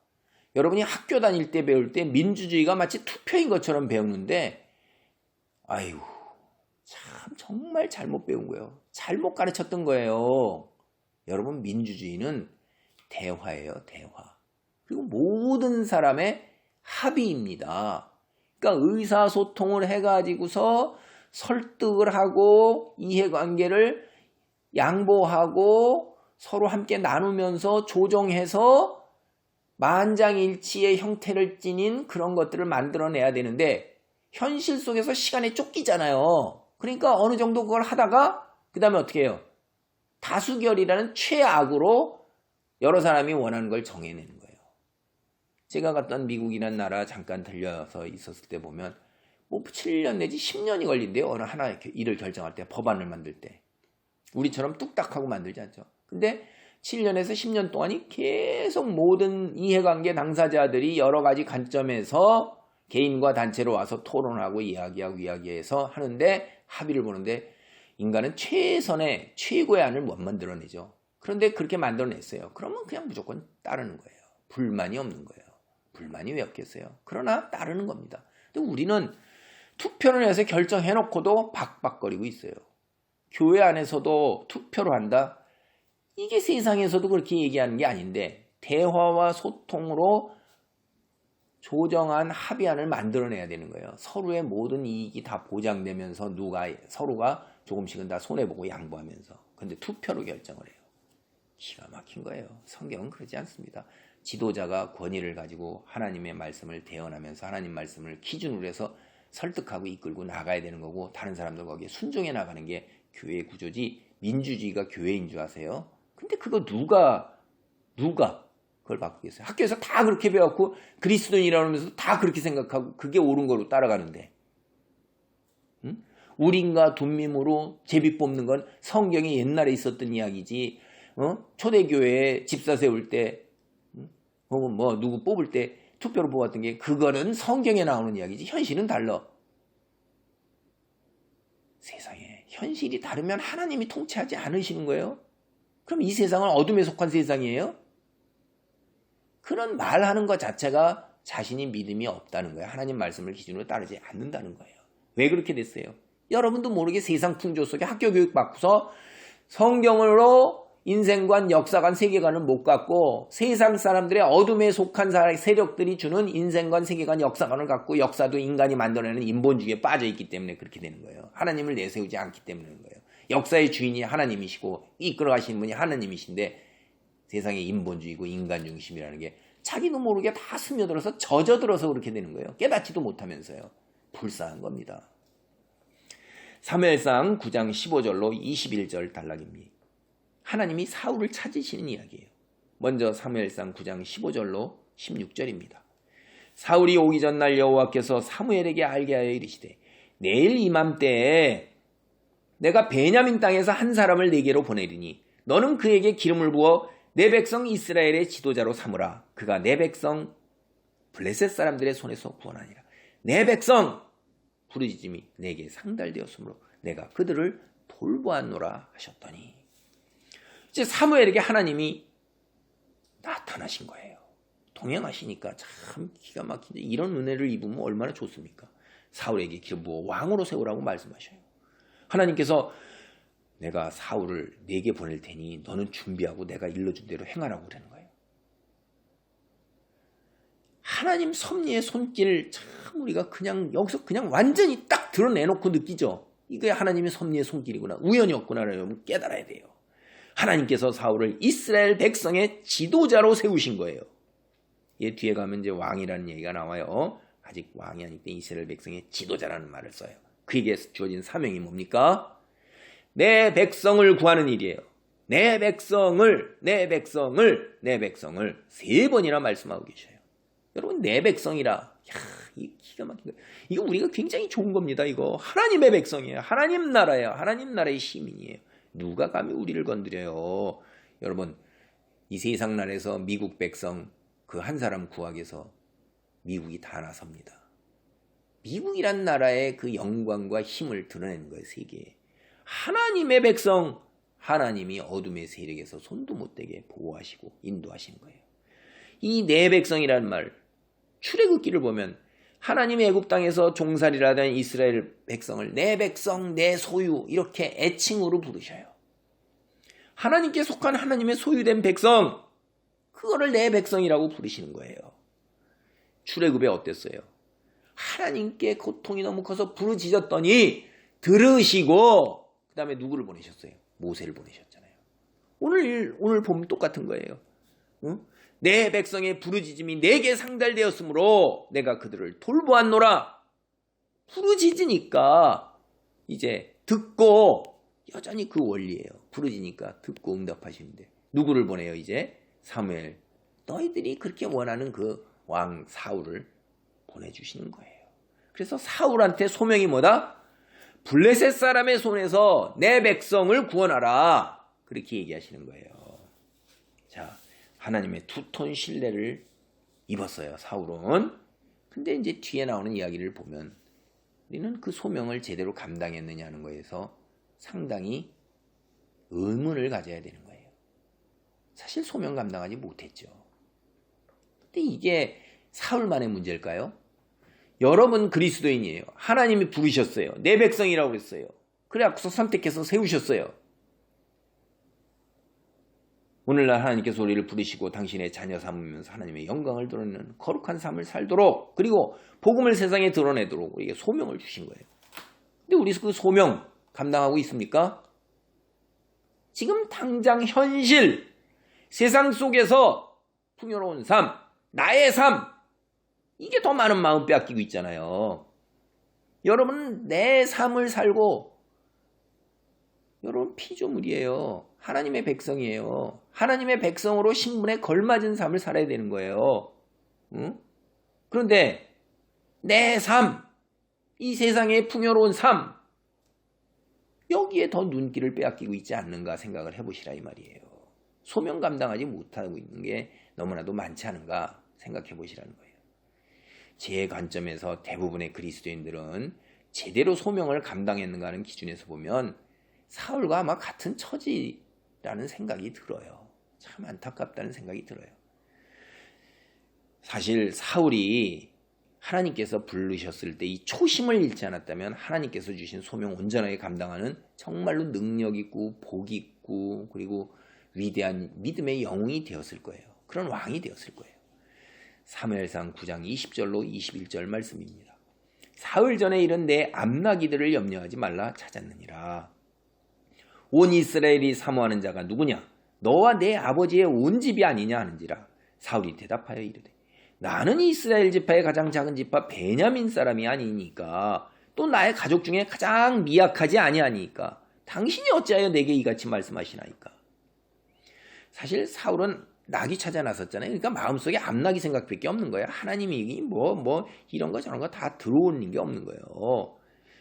여러분이 학교 다닐 때 배울 때 민주주의가 마치 투표인 것처럼 배우는데 아이고 참 정말 잘못 배운 거예요. 잘못 가르쳤던 거예요. 여러분 민주주의는 대화예요. 대화. 그리고 모든 사람의 합의입니다. 그러니까 의사소통을 해가지고서 설득을 하고 이해관계를 양보하고 서로 함께 나누면서 조정해서 만장일치의 형태를 지닌 그런 것들을 만들어내야 되는데 현실 속에서 시간에 쫓기잖아요. 그러니까 어느 정도 그걸 하다가 그 다음에 어떻게 해요? 다수결이라는 최악으로 여러 사람이 원하는 걸 정해내는 거예요. 제가 갔던 미국이라는 나라 잠깐 들려서 있었을 때 보면 뭐 7년 내지 10년이 걸린대요. 어느 하나 이렇게 일을 결정할 때 법안을 만들 때. 우리처럼 뚝딱하고 만들지 않죠. 근데 7년에서 10년 동안이 계속 모든 이해관계 당사자들이 여러 가지 관점에서 개인과 단체로 와서 토론하고 이야기하고 이야기해서 하는데 합의를 보는데 인간은 최선의 최고의 안을 못 만들어내죠. 그런데 그렇게 만들어냈어요. 그러면 그냥 무조건 따르는 거예요. 불만이 없는 거예요. 불만이 왜 없겠어요? 그러나 따르는 겁니다. 근데 우리는 투표를 해서 결정해놓고도 박박거리고 있어요. 교회 안에서도 투표를 한다? 이게 세상에서도 그렇게 얘기하는 게 아닌데 대화와 소통으로 조정한 합의안을 만들어내야 되는 거예요. 서로의 모든 이익이 다 보장되면서 서로가 조금씩은 다 손해보고 양보하면서. 근데 투표로 결정을 해요. 기가 막힌 거예요. 성경은 그러지 않습니다. 지도자가 권위를 가지고 하나님의 말씀을 대언하면서 하나님 말씀을 기준으로 해서 설득하고 이끌고 나가야 되는 거고 다른 사람들 거기에 순종해 나가는 게 교회 구조지 민주주의가 교회인 줄 아세요? 근데 그거 누가 그걸 바꾸겠어요? 학교에서 다 그렇게 배웠고 그리스도인이라면서 다 그렇게 생각하고 그게 옳은 거로 따라가는데, 응? 우린과 돈밈으로 제비 뽑는 건 성경에 옛날에 있었던 이야기지. 초대교회에 집사 세울 때, 혹은 뭐 누구 뽑을 때 투표로 뽑았던 게, 그거는 성경에 나오는 이야기지 현실은 달라. 세상에 현실이 다르면 하나님이 통치하지 않으시는 거예요? 그럼 이 세상은 어둠에 속한 세상이에요? 그런 말하는 것 자체가 자신이 믿음이 없다는 거예요. 하나님 말씀을 기준으로 따르지 않는다는 거예요. 왜 그렇게 됐어요? 여러분도 모르게 세상 풍조 속에 학교 교육 받고서 성경으로 인생관, 역사관, 세계관을 못 갖고 세상 사람들의 어둠에 속한 세력들이 주는 인생관, 세계관, 역사관을 갖고 역사도 인간이 만들어내는 인본주의에 빠져있기 때문에 그렇게 되는 거예요. 하나님을 내세우지 않기 때문에 그런 거예요. 역사의 주인이 하나님이시고 이끌어가시는 분이 하나님이신데 세상의 인본주의고 인간 중심이라는 게 자기도 모르게 다 스며들어서 젖어들어서 그렇게 되는 거예요. 깨닫지도 못하면서요. 불쌍한 겁니다. 사무엘상 9장 15절로 21절 단락입니다. 하나님이 사울을 찾으시는 이야기예요. 먼저 사무엘상 9장 15절로 16절입니다. 사울이 오기 전날 여호와께서 사무엘에게 알게 하여 이르시되 내일 이맘때에 내가 베냐민 땅에서 한 사람을 내게로 보내리니 너는 그에게 기름을 부어 내 백성 이스라엘의 지도자로 삼으라. 그가 내 백성 블레셋 사람들의 손에서 구원하니라. 내 백성 부르짖음이 내게 상달되었으므로 내가 그들을 돌보았노라 하셨더니, 이제 사무엘에게 하나님이 나타나신 거예요. 동행하시니까 참 기가 막히죠. 이런 은혜를 입으면 얼마나 좋습니까? 사울에게 기름 부어 왕으로 세우라고 말씀하셔요. 하나님께서 내가 사울을 내게 보낼 테니 너는 준비하고 내가 일러준 대로 행하라고 그러는 거예요. 하나님 섭리의 손길 참 우리가 그냥 여기서 그냥 완전히 딱 드러내놓고 느끼죠. 이게 하나님의 섭리의 손길이구나. 우연이 없구나를 깨달아야 돼요. 하나님께서 사울을 이스라엘 백성의 지도자로 세우신 거예요. 얘 뒤에 가면 이제 왕이라는 얘기가 나와요. 아직 왕이 아닐 때 이스라엘 백성의 지도자라는 말을 써요. 그에게 주어진 사명이 뭡니까? 내 백성을 구하는 일이에요. 내 백성을 세 번이나 말씀하고 계셔요. 여러분, 내 백성이라. 야, 이 기가 막힌 거예요. 이거 우리가 굉장히 좋은 겁니다. 이거 하나님의 백성이에요. 하나님 나라예요. 하나님 나라의 시민이에요. 누가 감히 우리를 건드려요. 여러분, 이 세상 나라에서 미국 백성 그 한 사람 구하기 위해서 미국이 다 나섭니다. 미국이란 나라의 그 영광과 힘을 드러내는 거예요. 세계에. 하나님의 백성, 하나님이 어둠의 세력에서 손도 못 대게 보호하시고 인도하시는 거예요. 이 내 백성이라는 말, 출애굽기를 보면 하나님이 애굽 땅에서 종살이를 하던 이스라엘 백성을 내 백성, 내 소유 이렇게 애칭으로 부르셔요. 하나님께 속한 하나님의 소유된 백성, 그거를 내 백성이라고 부르시는 거예요. 출애굽에 어땠어요? 하나님께 고통이 너무 커서 부르짖었더니 들으시고 그 다음에 누구를 보내셨어요? 모세를 보내셨잖아요. 오늘 보면 똑같은 거예요. 응? 내 백성의 부르짖음이 내게 상달되었으므로 내가 그들을 돌보았노라. 부르짖으니까 이제 듣고, 여전히 그 원리예요. 부르짖으니까 듣고 응답하시는데 누구를 보내요? 이제 사무엘, 너희들이 그렇게 원하는 그 왕 사울을 보내주시는 거예요. 그래서 사울한테 소명이 뭐다? 블레셋 사람의 손에서 내 백성을 구원하라. 그렇게 얘기하시는 거예요. 자, 하나님의 두톤 신뢰를 입었어요, 사울은. 근데 이제 뒤에 나오는 이야기를 보면 우리는 그 소명을 제대로 감당했느냐는 거에서 상당히 의문을 가져야 되는 거예요. 사실 소명 감당하지 못했죠. 근데 이게 사울만의 문제일까요? 여러분 그리스도인이에요. 하나님이 부르셨어요. 내 백성이라고 그랬어요. 그래서 선택해서 세우셨어요. 오늘날 하나님께서 우리를 부르시고 당신의 자녀 삼으면서 하나님의 영광을 드러내는 거룩한 삶을 살도록, 그리고 복음을 세상에 드러내도록 우리에게 소명을 주신 거예요. 근데 우리 그 소명 감당하고 있습니까? 지금 당장 현실, 세상 속에서 풍요로운 삶, 나의 삶, 이게 더 많은 마음 빼앗기고 있잖아요. 여러분, 내 삶을 살고 여러분 피조물이에요. 하나님의 백성이에요. 하나님의 백성으로 신분에 걸맞은 삶을 살아야 되는 거예요. 응? 그런데 내 삶, 이 세상의 풍요로운 삶, 여기에 더 눈길을 빼앗기고 있지 않는가 생각을 해보시라 이 말이에요. 소명 감당하지 못하고 있는 게 너무나도 많지 않은가 생각해 보시라는 거예요. 제 관점에서 대부분의 그리스도인들은 제대로 소명을 감당했는가 하는 기준에서 보면 사울과 아마 같은 처지라는 생각이 들어요. 참 안타깝다는 생각이 들어요. 사실 사울이 하나님께서 부르셨을 때 이 초심을 잃지 않았다면 하나님께서 주신 소명 온전하게 감당하는 정말로 능력 있고 복 있고 그리고 위대한 믿음의 영웅이 되었을 거예요. 그런 왕이 되었을 거예요. 사무엘상 9장 20절로 21절 말씀입니다. 사흘 전에 이른 내 암나기들을 염려하지 말라 찾았느니라. 온 이스라엘이 사모하는 자가 누구냐? 너와 내 아버지의 온 집이 아니냐 하는지라. 사울이 대답하여 이르되 나는 이스라엘 지파의 가장 작은 지파 베냐민 사람이 아니니까 또 나의 가족 중에 가장 미약하지 아니하니까 당신이 어찌하여 내게 이같이 말씀하시나이까. 사실 사울은 낙이 찾아 나섰잖아요. 그러니까 마음속에 암낙이 생각밖에 없는 거예요. 하나님이 뭐 이런 거 저런 거 다 들어오는 게 없는 거예요.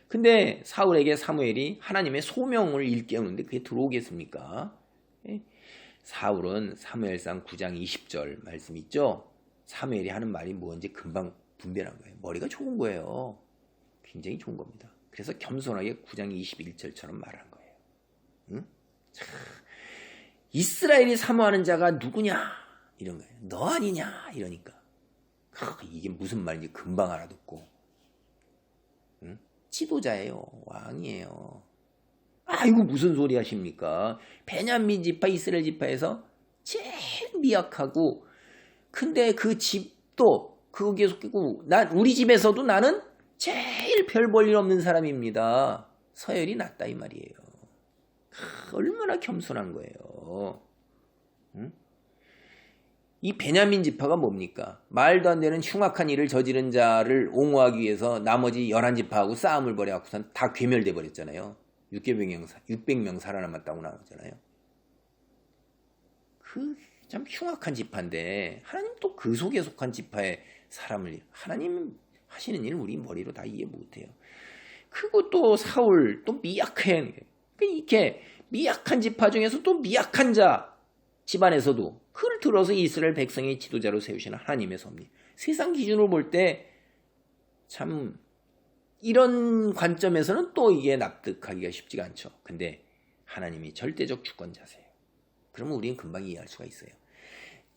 근데 사울에게 사무엘이 하나님의 소명을 일깨우는데 그게 들어오겠습니까? 사울은 사무엘상 9장 20절 말씀 있죠? 사무엘이 하는 말이 뭔지 금방 분별한 거예요. 머리가 좋은 거예요. 굉장히 좋은 겁니다. 그래서 겸손하게 9장 21절처럼 말한 거예요. 응? 참, 이스라엘이 사모하는 자가 누구냐? 이런 거예요. 너 아니냐? 이러니까. 이게 무슨 말인지 금방 알아듣고. 응? 지도자예요. 왕이에요. 아이고 무슨 소리 하십니까? 베냐민 지파, 이스라엘 지파에서 제일 미약하고 근데 그 집도 그거 계속 끼고 우리 집에서도 나는 제일 별 볼 일 없는 사람입니다. 서열이 낮다 이 말이에요. 얼마나 겸손한 거예요. 응? 이 베냐민 지파가 뭡니까? 말도 안 되는 흉악한 일을 저지른 자를 옹호하기 위해서 나머지 11지파하고 싸움을 벌여갖고선 다 괴멸돼 버렸잖아요. 600명 살아남았다고 나오잖아요. 참 흉악한 지파인데 하나님 또 그 속에 속한 지파의 사람을 하나님 하시는 일을 우리 머리로 다 이해 못해요. 그리고 또 사울 또 미약해. 이렇게 미약한 지파 중에서 또 미약한 자 집안에서도 그를 들어서 이스라엘 백성의 지도자로 세우시는 하나님의 섭리. 세상 기준으로 볼 때 참 이런 관점에서는 또 이게 납득하기가 쉽지가 않죠. 근데 하나님이 절대적 주권자세요. 그러면 우리는 금방 이해할 수가 있어요.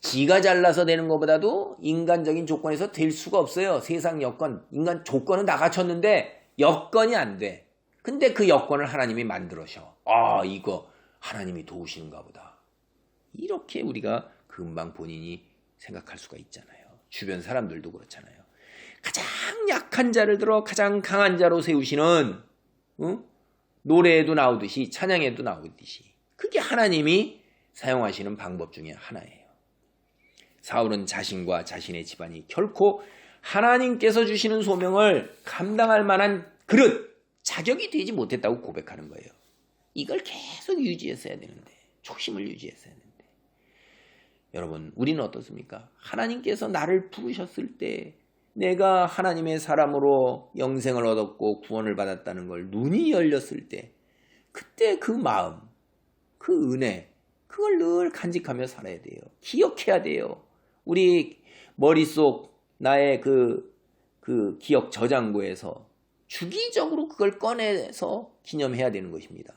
지가 잘나서 되는 것보다도 인간적인 조건에서 될 수가 없어요. 세상 여건, 인간 조건은 다 갖췄는데 여건이 안 돼. 근데 그 여건을 하나님이 만들어셔. 이거 하나님이 도우시는가 보다. 이렇게 우리가 금방 본인이 생각할 수가 있잖아요. 주변 사람들도 그렇잖아요. 가장 약한 자를 들어 가장 강한 자로 세우시는 노래에도 나오듯이 찬양에도 나오듯이 그게 하나님이 사용하시는 방법 중에 하나예요. 사울은 자신과 자신의 집안이 결코 하나님께서 주시는 소명을 감당할 만한 그릇, 자격이 되지 못했다고 고백하는 거예요. 이걸 계속 유지했어야 되는데, 초심을 유지했어야 되는데. 여러분, 우리는 어떻습니까? 하나님께서 나를 부르셨을 때 내가 하나님의 사람으로 영생을 얻었고 구원을 받았다는 걸 눈이 열렸을 때 그때 그 마음, 그 은혜, 그걸 늘 간직하며 살아야 돼요. 기억해야 돼요. 우리 머릿속 나의 그 기억 저장고에서 주기적으로 그걸 꺼내서 기념해야 되는 것입니다.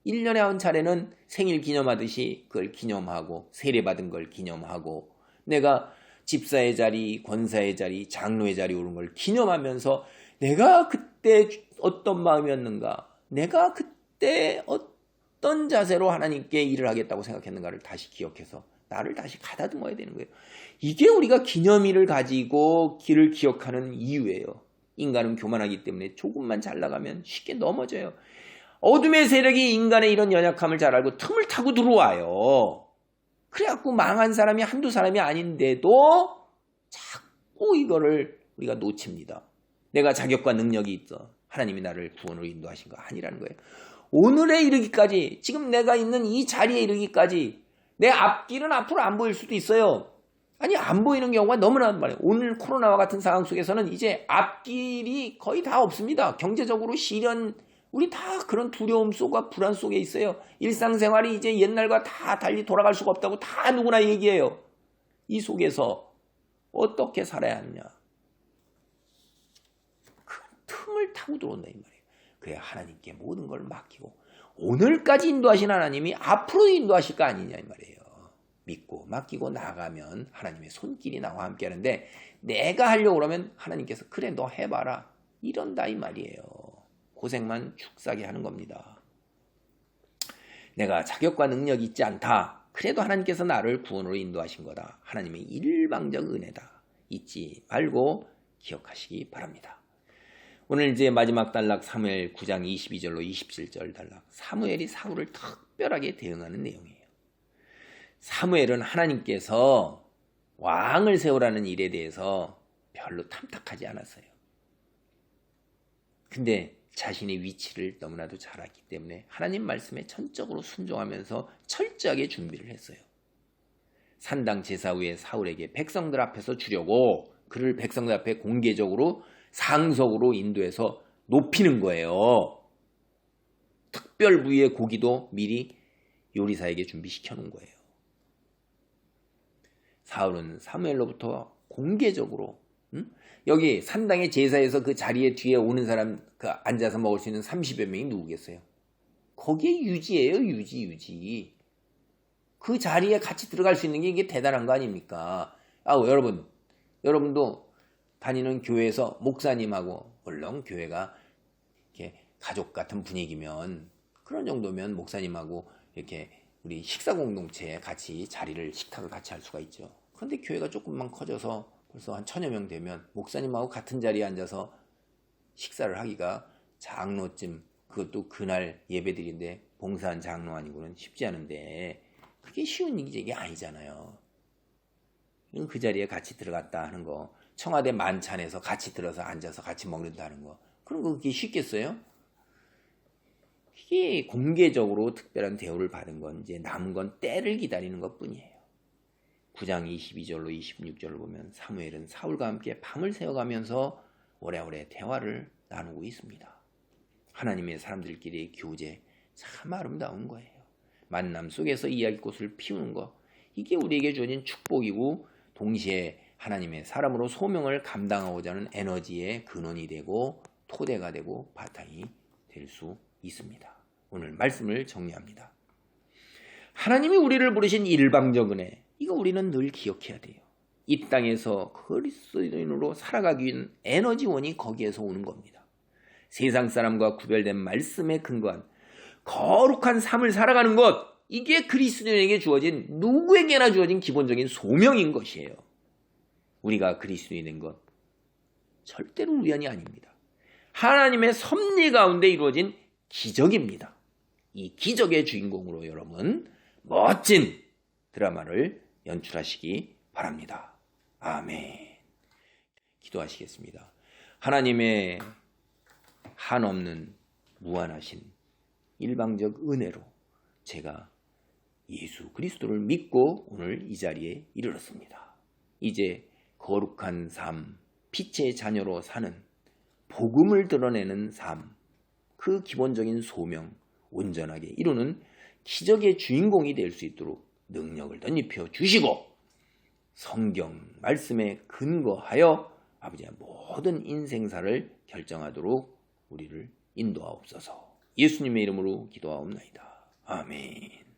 1년에 한 차례는 생일 기념하듯이 그걸 기념하고 세례받은 걸 기념하고 내가 집사의 자리, 권사의 자리, 장로의 자리 오른 걸 기념하면서 내가 그때 어떤 마음이었는가, 내가 그때 어떤 자세로 하나님께 일을 하겠다고 생각했는가를 다시 기억해서 나를 다시 가다듬어야 되는 거예요. 이게 우리가 기념일을 가지고 길을 기억하는 이유예요. 인간은 교만하기 때문에 조금만 잘 나가면 쉽게 넘어져요. 어둠의 세력이 인간의 이런 연약함을 잘 알고 틈을 타고 들어와요. 그래갖고 망한 사람이 한두 사람이 아닌데도 자꾸 이거를 우리가 놓칩니다. 내가 자격과 능력이 있어. 하나님이 나를 구원으로 인도하신 거 아니라는 거예요. 오늘에 이르기까지, 지금 내가 있는 이 자리에 이르기까지 내 앞길은 앞으로 안 보일 수도 있어요. 아니, 안 보이는 경우가 너무나 많단 말이에요. 오늘 코로나와 같은 상황 속에서는 이제 앞길이 거의 다 없습니다. 경제적으로 시련, 우리 다 그런 두려움 속과 불안 속에 있어요. 일상생활이 이제 옛날과 다 달리 돌아갈 수가 없다고 다 누구나 얘기해요. 이 속에서 어떻게 살아야 하느냐. 큰 틈을 타고 들어온다 이 말이에요. 그래야 하나님께 모든 걸 맡기고 오늘까지 인도하신 하나님이 앞으로 인도하실 거 아니냐 이 말이에요. 믿고 맡기고 나가면 하나님의 손길이 나와 함께 하는데 내가 하려고 그러면 하나님께서 그래 너 해봐라 이런다 이 말이에요. 고생만 축사게 하는 겁니다. 내가 자격과 능력이 있지 않다. 그래도 하나님께서 나를 구원으로 인도하신 거다. 하나님의 일방적 은혜다. 잊지 말고 기억하시기 바랍니다. 오늘 이제 마지막 단락 사무엘 9장 22절로 27절 단락. 사무엘이 사울을 특별하게 대응하는 내용이에요. 사무엘은 하나님께서 왕을 세우라는 일에 대해서 별로 탐탁하지 않았어요. 근데 자신의 위치를 너무나도 잘 알기 때문에 하나님 말씀에 전적으로 순종하면서 철저하게 준비를 했어요. 산당 제사 후에 사울에게 백성들 앞에서 주려고 그를 백성들 앞에 공개적으로 상속으로 인도해서 높이는 거예요. 특별 부위의 고기도 미리 요리사에게 준비시켜 놓은 거예요. 사울은 사무엘로부터 공개적으로 여기 산당의 제사에서 그 자리에 뒤에 오는 사람 그 앉아서 먹을 수 있는 30여 명이 누구겠어요? 거기에 유지예요. 유지. 그 자리에 같이 들어갈 수 있는 게 이게 대단한 거 아닙니까? 여러분도 다니는 교회에서 목사님하고 물론 교회가 이렇게 가족 같은 분위기면 그런 정도면 목사님하고 이렇게 우리 식사 공동체에 같이 자리를 식탁을 같이 할 수가 있죠. 그런데 교회가 조금만 커져서 벌써 한 1000여 명 되면 목사님하고 같은 자리에 앉아서 식사를 하기가 장로쯤 그것도 그날 예배드린데 봉사한 장로 아니고는 쉽지 않은데 그게 쉬운 일이 아니잖아요. 그 자리에 같이 들어갔다 하는 거 청와대 만찬에서 같이 들어서 앉아서 같이 먹는다는 거 그런 거 그게 쉽겠어요? 이게 공개적으로 특별한 대우를 받은 건 이제 남은 건 때를 기다리는 것뿐이에요. 9장 22절로 26절을 보면 사무엘은 사울과 함께 밤을 새워가면서 오래오래 대화를 나누고 있습니다. 하나님의 사람들끼리의 교제 참 아름다운 거예요. 만남 속에서 이야기꽃을 피우는 거 이게 우리에게 주어진 축복이고 동시에 하나님의 사람으로 소명을 감당하고자 하는 에너지의 근원이 되고 토대가 되고 바탕이 될 수 있습니다. 오늘 말씀을 정리합니다. 하나님이 우리를 부르신 일방적 은혜 이거 우리는 늘 기억해야 돼요. 이 땅에서 그리스도인으로 살아가기 위한 에너지원이 거기에서 오는 겁니다. 세상 사람과 구별된 말씀에 근거한 거룩한 삶을 살아가는 것 이게 그리스도인에게 주어진 누구에게나 주어진 기본적인 소명인 것이에요. 우리가 그리스도인인 것 절대로 우연이 아닙니다. 하나님의 섭리 가운데 이루어진 기적입니다. 이 기적의 주인공으로 여러분 멋진 드라마를 연출하시기 바랍니다. 아멘. 기도하시겠습니다. 하나님의 한없는 무한하신 일방적 은혜로 제가 예수 그리스도를 믿고 오늘 이 자리에 이르렀습니다. 이제 거룩한 삶, 빛의 자녀로 사는 복음을 드러내는 삶, 그 기본적인 소명 온전하게 이루는 기적의 주인공이 될 수 있도록 능력을 덧입혀 주시고 성경 말씀에 근거하여 아버지의 모든 인생사를 결정하도록 우리를 인도하옵소서. 예수님의 이름으로 기도하옵나이다. 아멘.